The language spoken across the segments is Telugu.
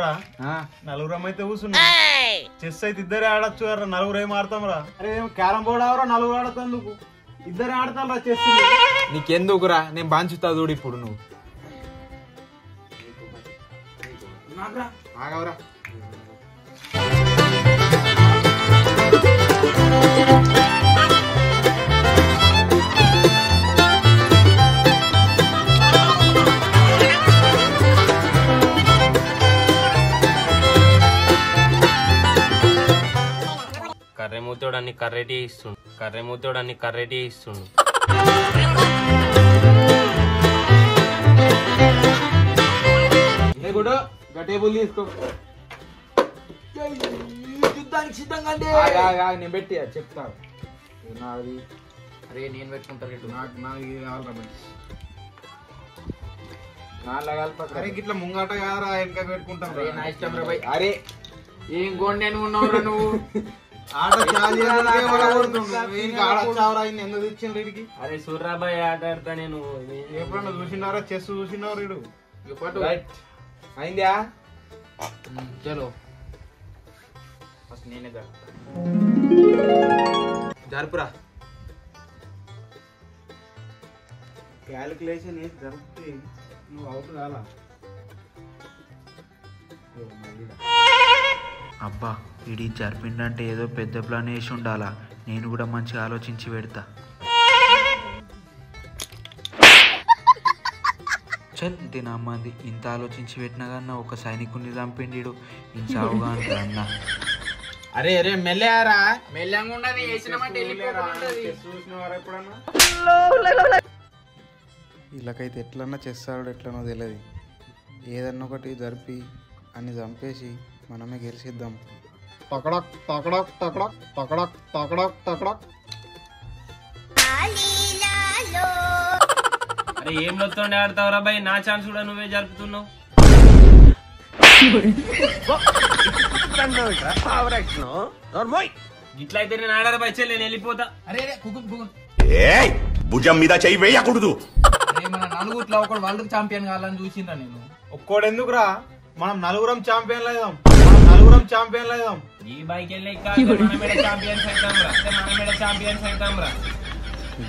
ఏమరా నలుగురం అయితే కూర్చున్నా చెస్ అయితే ఇద్దరే ఆడచ్చు రా నలుగురు ఏం ఆడతాం రా అరే క్యారం బోర్డ్ ఆవరా నలుగురు ఆడతందుకు ఇద్దరే ఆడతాం రా చెస్ నీకెందుకురా నేను బాంచుతా చూడు ఇప్పుడు నువ్వు ఆగవరా కర్రెమూతోడన్ని కర్రెటి ఇస్తుండు కర్రెమూతోడన్ని కర్రెటి ఇస్తుండు టేబుల్ తీసుకో యుద్ధానికి సిద్ధంగా నేను పెట్టి చెప్తాను నాది అరే నేను పెట్టుకుంటాను అరే గిట్లా ముంగట కాదరా వెనక పెట్టుకుంటాం నా ఇష్టం రా భయ్ అరే ఏం గొండెను ఉన్నావురా నువ్వు ఎందుకు ఇచ్చిండ్రు వీడికి అరే సూర్రాబాయ్ ఆట ఆడతా నేను ఎప్పుడన్నా చూసినారా చెస్ చూసినారు వీడు అయిందా చలో ఫస్ట్ నేనే జరుపురా క్యాలిక్యులేషన్ వేసి జరిపితే నువ్వు అవుట్ కాలా అబ్బా ఇది జరిపిండంటే ఏదో పెద్ద ప్లాన్ వేసి ఉండాలా నేను కూడా మంచిగా ఆలోచించి పెడతా చల్ దీనమ్మంది ఇంత ఆలోచించి పెట్టినా కన్నా ఒక సైనికుడిని చంపిండు ఇంచావుగా అంటారు అన్న అరే అరే మెల్లారా మెల్లంగా ఉండదు వీళ్ళకైతే ఎట్లన్నా చేస్తాడు ఎట్లనో తెలియదు ఏదన్నా ఒకటి జరిపి అన్ని చంపేసి మనమే గెలిచిద్దాం టకడక్ టకడక్ టకడక్ టకడక్ టకడక్ టకడక్ అరే ఏం లొత్తుండే ఆడతావురా బాయ్ నా ఛాన్స్ కూడా నువ్వే జరుపుతున్నావు ఇట్లా అయితే నేను ఆడారా బాయ్ చెల్లి నేను వెళ్ళిపోతా అరే భుజం మీద చెయ్యి వేయకూడదు మన నలుగురిలో ఒకడు వరల్డ్ ఛాంపియన్ కావాలని చూసిండ్రా నేను ఒక్కోడు ఎందుకురా మనం నలుగురం ఛాంపియన్ లేదాం ఈ బైక్ వెళ్ళి ఛాంపియన్స్ అవుతాం రా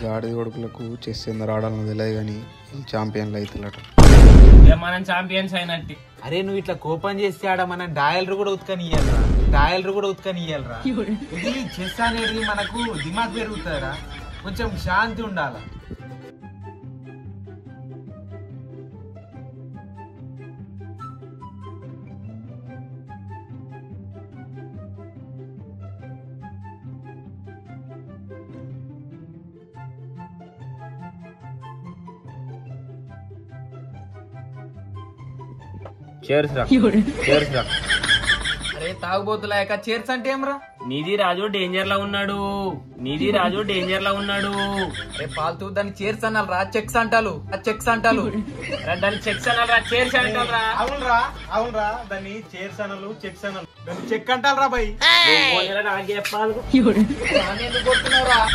గాడి కొడుకులకు చెస్ ఎందరు ఆడాలని తెలియదు కానీ ఛాంపియన్లు అవుతున్నట మనం ఛాంపియన్స్ అయినట్టు అరే నువ్వు ఇట్లా కోపం చేస్తే ఆడ మన డాయలర్ కూడా ఉత్కనియ్యాలరా ఇది చెస్ అనేది మనకు దిమాగ్ పెరుగుతారా కొంచెం శాంతి ఉండాల అరే తాగుబోతులాక చేర్స్ అంటే ఏమరా నిధి రాజు డేంజర్ లో ఉన్నాడు అరే పాల్తూ దాన్ని చేర్స్ అనాలి రా చెక్స్ అంటారు దాన్ని చెక్స్ అనాలరా చేర్స్ అంటారా అవునరా దాన్ని చేర్స్ అనలు చెక్స్ అనలు దాన్ని చెక్ అంటారా బై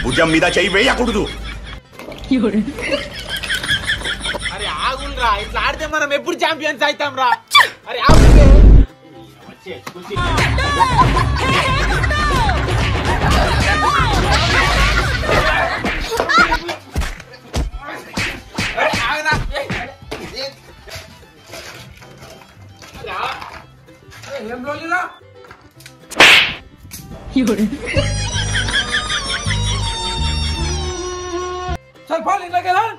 భుజం మీద చెయ్యి వేయకూడదు అరే ఆగులరా ఇట్లా ఆడితే మనం ఎప్పుడు ఛాంపియన్స్ అవుతాం రా అరే ఏం రోజులా चल फाल निकल के लाल